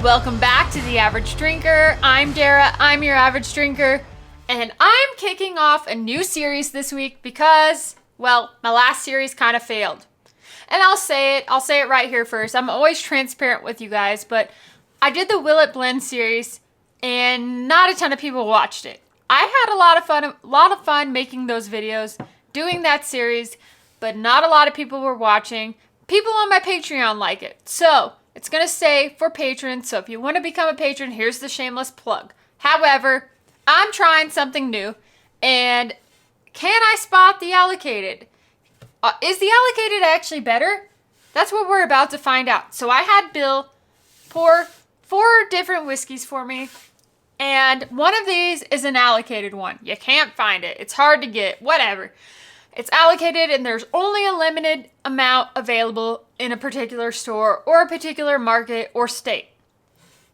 Welcome back to The Average Drinker. I'm Dara, I'm your average drinker, and I'm kicking off a new series this week because, well, my last series kind of failed. And I'll say it right here first. I'm always transparent with you guys, but I did the Will It Blend series and not a ton of people watched it. I had a lot of fun making those videos, doing that series, but not a lot of people were watching. People on my Patreon like it. So, it's going to say for patrons, so if you want to become a patron, here's the shameless plug. However, I'm trying something new, and can I spot the allocated? Is the allocated actually better? That's what we're about to find out. So I had Bill pour 4 different whiskeys for me, and one of these is an allocated one. You can't find it. It's hard to get, whatever. It's allocated and there's only a limited amount available in a particular store or a particular market or state.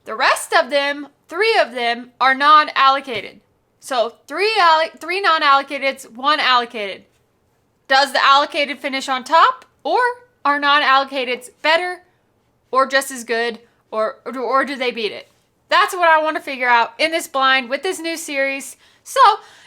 The rest of them, 3 of them, are non-allocated. So 3 non-allocateds, 1 allocated. Does the allocated finish on top, or are non-allocateds better or just as good, or do they beat it? That's what I want to figure out in this blind with this new series. So,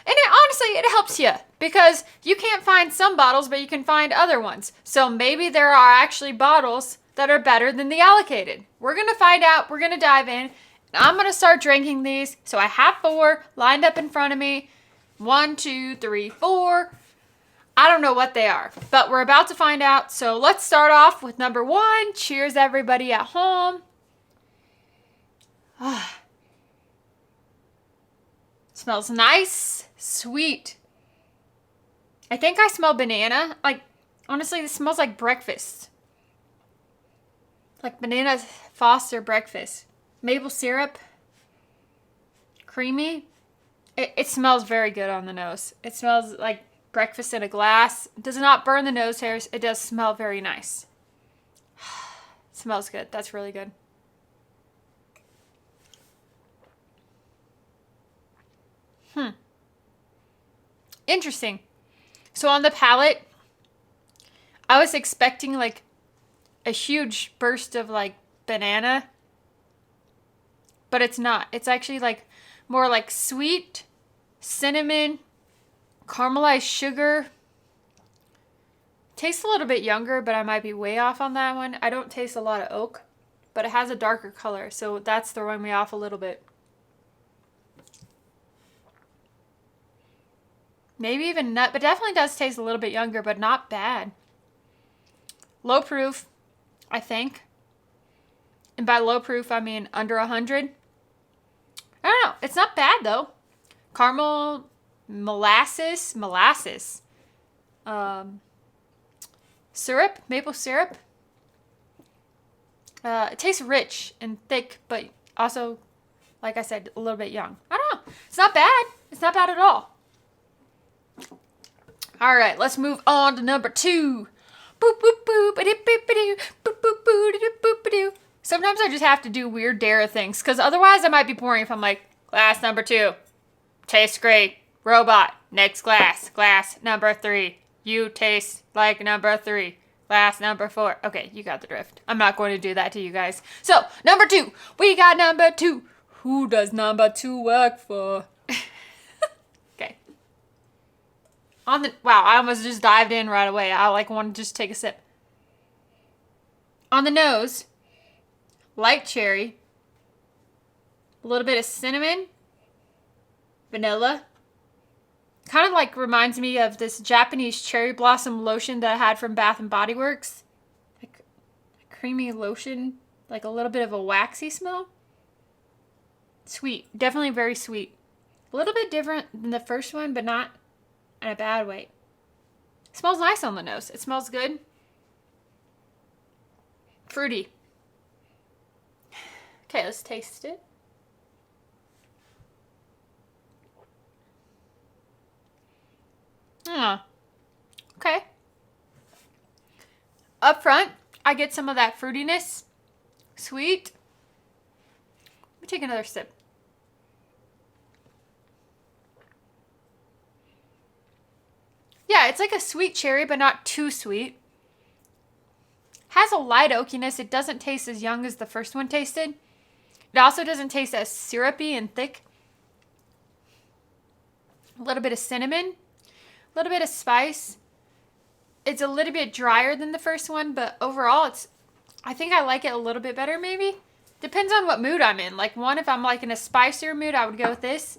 and honestly, it helps you because you can't find some bottles, but you can find other ones. So maybe there are actually bottles that are better than the allocated. We're going to find out. We're going to dive in. And I'm going to start drinking these. So I have 4 lined up in front of me. 1, 2, 3, 4. I don't know what they are, but we're about to find out. So let's start off with number 1. Cheers, everybody at home. Smells nice, sweet. I think I smell banana. Like, honestly, this smells like breakfast. Like banana Foster breakfast. Maple syrup. Creamy. It smells very good on the nose. It smells like breakfast in a glass. It does not burn the nose hairs. It does smell very nice. It smells good. That's really good. Interesting. So on the palate, I was expecting like a huge burst of like banana, but it's not. It's actually like more like sweet, cinnamon, caramelized sugar. Tastes a little bit younger, but I might be way off on that one. I don't taste a lot of oak, but it has a darker color, so that's throwing me off a little bit. Maybe even nut, but definitely does taste a little bit younger, but not bad. Low proof, I think. And by low proof, I mean under 100. I don't know. It's not bad, though. Caramel, molasses. Syrup, maple syrup. It tastes rich and thick, but also, like I said, a little bit young. I don't know. It's not bad. It's not bad at all. All right, let's move on to number 2. Boop, boop, boop, boop, boop, boop, boop, boop, boop. Sometimes I just have to do weird Dara things, because otherwise I might be boring if I'm like, glass number 2. Tastes great. Robot. Next glass. Glass number 3. You taste like number 3. Glass number 4. Okay, you got the drift. I'm not going to do that to you guys. So, number 2. We got number 2. Who does number 2 work for? Okay. Wow, I almost just dived in right away. I want to just take a sip. On the nose, light cherry, a little bit of cinnamon, vanilla. Kind of like reminds me of this Japanese cherry blossom lotion that I had from Bath and Body Works. Like a creamy lotion, like a little bit of a waxy smell. Sweet, definitely very sweet. A little bit different than the first one, but not in a bad way. It smells nice on the nose. It smells good. Fruity. Okay, let's taste it. Okay. Up front, I get some of that fruitiness. Sweet. Let me take another sip. Yeah, it's like a sweet cherry, but not too sweet. Has a light oakiness. It doesn't taste as young as the first one tasted. It also doesn't taste as syrupy and thick. A little bit of cinnamon, a little bit of spice. It's a little bit drier than the first one, but overall I think I like it a little bit better maybe. Depends on what mood I'm in. Like one, if I'm like in a spicier mood, I would go with this.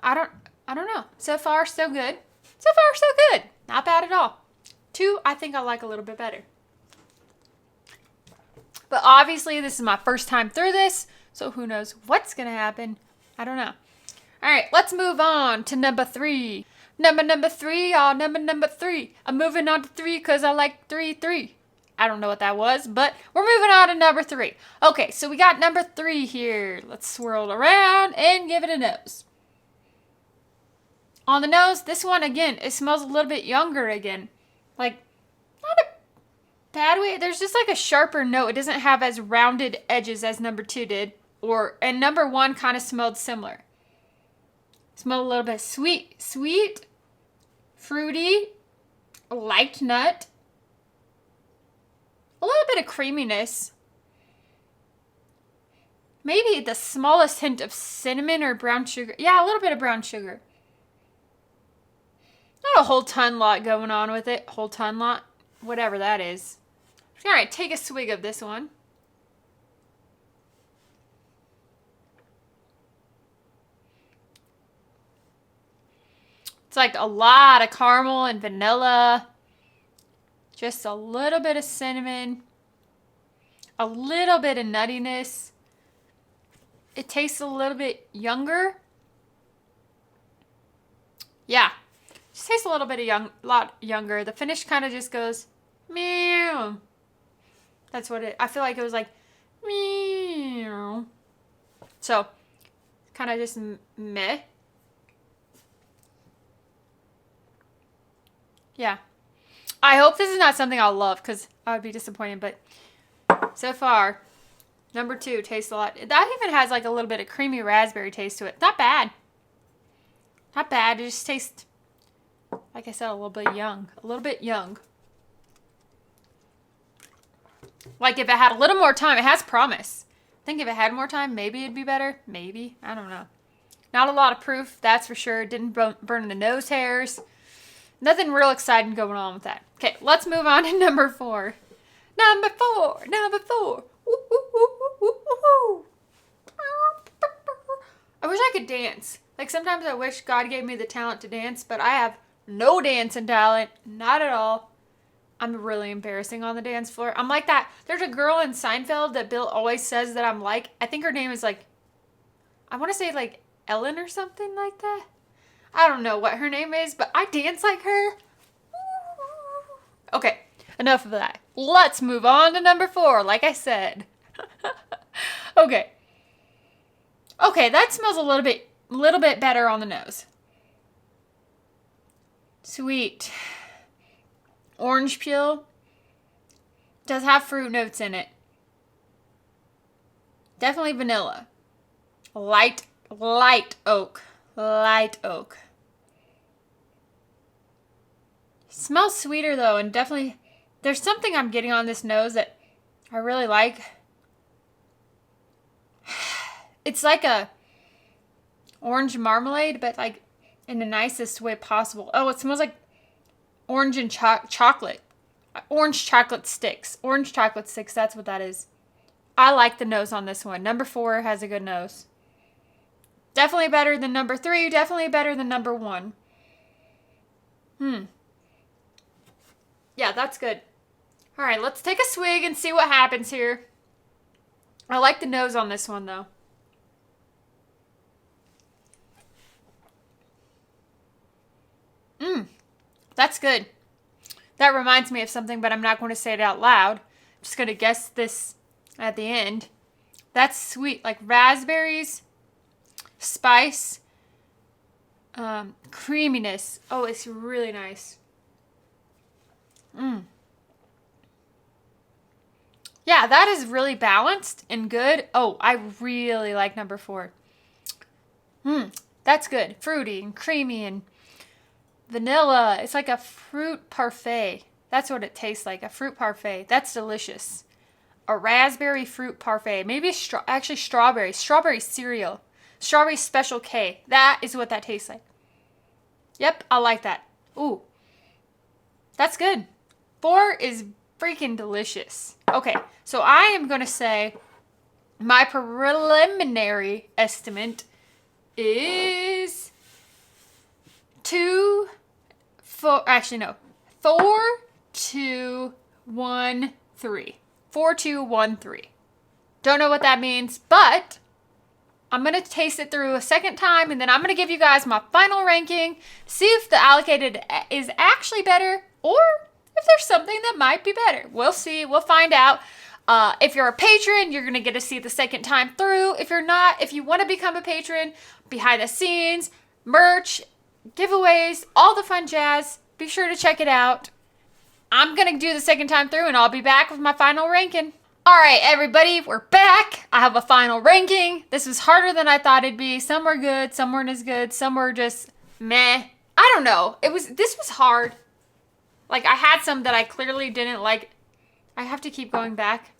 I don't know. So far, so good. So far, so good. Not bad at all. 2, I think I like a little bit better. But obviously, this is my first time through this, so who knows what's going to happen. I don't know. All right, let's move on to number 3. Number 3, number 3. I'm moving on to 3 because I like 3. I don't know what that was, but we're moving on to number 3. Okay, so we got number 3 here. Let's swirl it around and give it a nose. On the nose, this one, again, it smells a little bit younger again. Like, not a bad way. There's just like a sharper note. It doesn't have as rounded edges as number 2 did. And number 1 kind of smelled similar. Smelled a little bit sweet, fruity, light nut. A little bit of creaminess. Maybe the smallest hint of cinnamon or brown sugar. Yeah, a little bit of brown sugar. Not a whole ton lot going on with it. Whole ton lot. Whatever that is. Alright, take a swig of this one. It's like a lot of caramel and vanilla. Just a little bit of cinnamon. A little bit of nuttiness. It tastes a little bit younger. Yeah. Just tastes a little bit of lot younger. The finish kind of just goes, meow. That's what I feel like it was like, meow. So, kind of just meh. Yeah. I hope this is not something I'll love because I would be disappointed. But so far, number 2 tastes a lot. That even has like a little bit of creamy raspberry taste to it. Not bad. Not bad. It just tastes, like I said, a little bit young. A little bit young. Like if it had a little more time, it has promise. I think if it had more time, maybe it'd be better. Maybe. I don't know. Not a lot of proof, that's for sure. It didn't burn the nose hairs. Nothing real exciting going on with that. Okay, let's move on to number 4. Number 4. I wish I could dance. Like sometimes I wish God gave me the talent to dance, but I have no dancing talent. Not at all. I'm really embarrassing on the dance floor. I'm like that. There's a girl in Seinfeld that Bill always says that I'm like. I think her name is like, I want to say like Ellen or something like that. I don't know what her name is, but I dance like her. Okay, enough of that. Let's move on to number 4, like I said. Okay. Okay, that smells a little bit better on the nose. Sweet. Orange peel. Does have fruit notes in it. Definitely vanilla. Light oak. Light oak. Smells sweeter though, and definitely there's something I'm getting on this nose that I really like. It's like a orange marmalade, but like in the nicest way possible. Oh, it smells like orange and chocolate. Orange chocolate sticks. Orange chocolate sticks, that's what that is. I like the nose on this one. Number 4 has a good nose. Definitely better than number 3. Definitely better than number 1. Yeah, that's good. All right, let's take a swig and see what happens here. I like the nose on this one, though. That's good. That reminds me of something, but I'm not going to say it out loud. I'm just going to guess this at the end. That's sweet, like raspberries, spice, creaminess. Oh, it's really nice. Yeah, that is really balanced and good. Oh, I really like number 4. That's good. Fruity and creamy and vanilla. It's like a fruit parfait. That's what it tastes like, a fruit parfait. That's delicious. a raspberry fruit parfait. Maybe actually strawberry. Strawberry cereal. Strawberry Special K. That is what that tastes like. Yep, I like that. Ooh. That's good. 4 is freaking delicious. Okay, so I am going to say my preliminary estimate is 2, 4, actually no, 4, 2, 1, 3. 4, 2, 1, 3. Don't know what that means, but I'm going to taste it through a second time, and then I'm going to give you guys my final ranking, see if the allocated is actually better, or if there's something that might be better. We'll see. We'll find out. If you're a patron, you're going to get to see it the second time through. If you're not, if you want to become a patron, behind the scenes, merch, giveaways, all the fun jazz, be sure to check it out. I'm going to do the second time through, and I'll be back with my final ranking. All right, everybody, we're back. I have a final ranking. This was harder than I thought it'd be. Some were good, some weren't as good, some were just meh. I don't know. This was hard. Like, I had some that I clearly didn't like. I have to keep going back.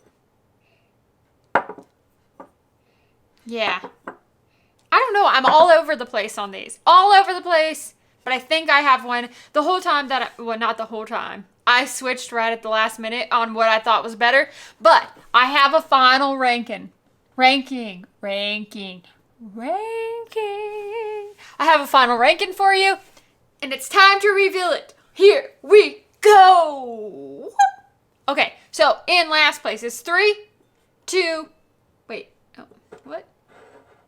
Yeah. I don't know. I'm all over the place on these. All over the place. But I think I have one the whole time well, not the whole time. I switched right at the last minute on what I thought was better. But I have a final ranking. Ranking. I have a final ranking for you. And it's time to reveal it. Here we go. Okay, so in last place is 3, 2, wait, oh, what?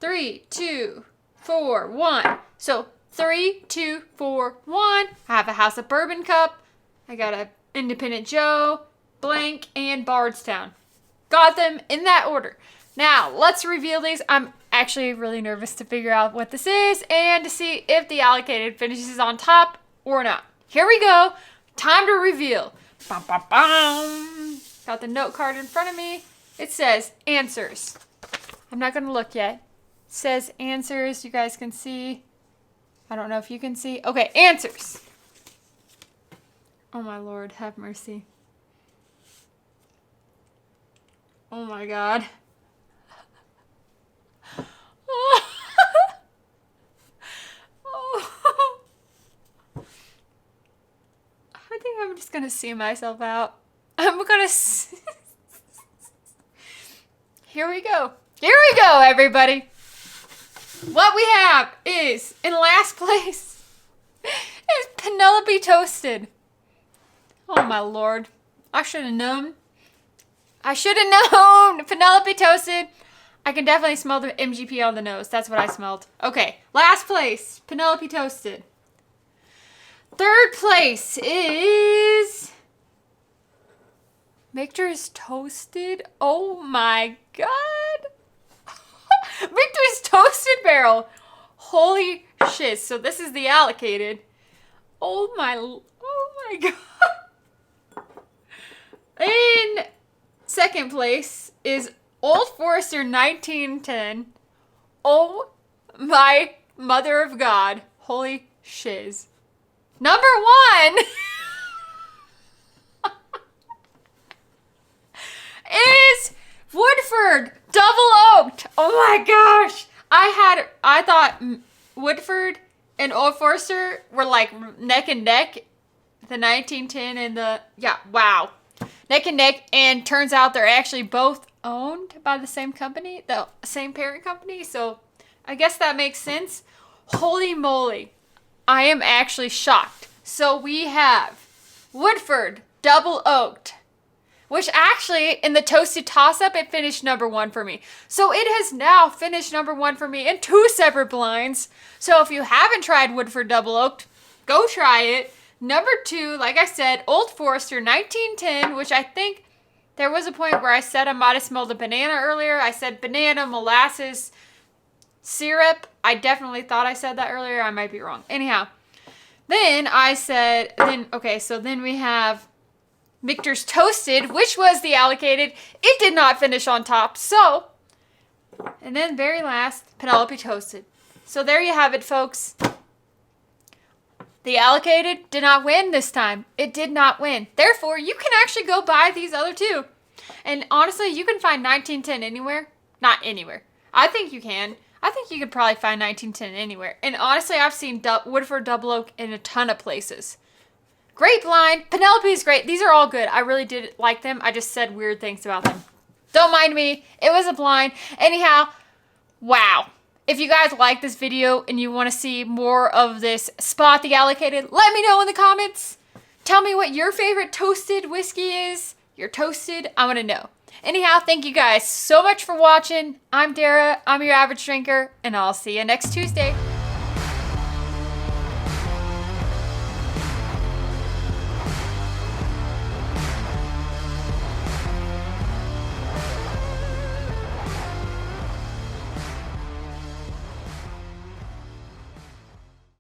3, 2, 4, 1. So 3, 2, 4, 1. I have a House of Bourbon cup. I got a Independent Joe, Blank, and Bardstown. Got them in that order. Now, let's reveal these. I'm actually really nervous to figure out what this is and to see if the allocated finishes on top or not. Here we go. Time to reveal. Bum, bum, bum. Got the note card in front of me. It says answers. I'm not going to look yet. It says answers. You guys can see. I don't know if you can see. Okay, answers. Oh my Lord, have mercy. Oh my God. I think I'm just gonna see myself out. I'm gonna Here we go. Here we go, everybody. What we have is, in last place, is Penelope Toasted. Oh my Lord. I should have known. Penelope Toasted. I can definitely smell the MGP on the nose. That's what I smelled. Okay, last place, Penelope Toasted. Third place is Victor's Toasted. Oh my God. Victor's Toasted Barrel. Holy shit. So this is the allocated. Oh my God. In second place is Old Forester 1910. Oh my mother of God. Holy shiz. Number 1 is Woodford Double Oaked. Oh my gosh. I thought Woodford and Old Forester were like neck and neck. The 1910 and wow. Neck and neck, and turns out they're actually both owned by the same company, the same parent company. So I guess that makes sense. Holy moly. I am actually shocked. So we have Woodford Double Oaked, which actually in the toasted toss-up, it finished number 1 for me. So it has now finished number 1 for me in 2 separate blinds. So if you haven't tried Woodford Double Oaked, go try it. Number 2, like I said, Old Forester 1910, which I think there was a point where I said I might have smelled a banana earlier. I said banana, molasses, syrup. I definitely thought I said that earlier. I might be wrong. Anyhow, then I said, so then we have Victor's Toasted, which was the allocated. It did not finish on top. So, and then very last, Penelope Toasted. So there you have it, folks. The allocated did not win this time. It did not win. Therefore, you can actually go buy these other 2. And honestly, you can find 1910 anywhere. Not anywhere. I think you can. I think you could probably find 1910 anywhere. And honestly, I've seen Woodford Double Oak in a ton of places. Great blind. Penelope is great. These are all good. I really did like them. I just said weird things about them. Don't mind me. It was a blind. Anyhow, wow. If you guys like this video and you want to see more of this Spot the Allocated, let me know in the comments. Tell me what your favorite toasted whiskey is. You're toasted. I want to know. Anyhow, thank you guys so much for watching. I'm Dara. I'm your average drinker, and I'll see you next Tuesday.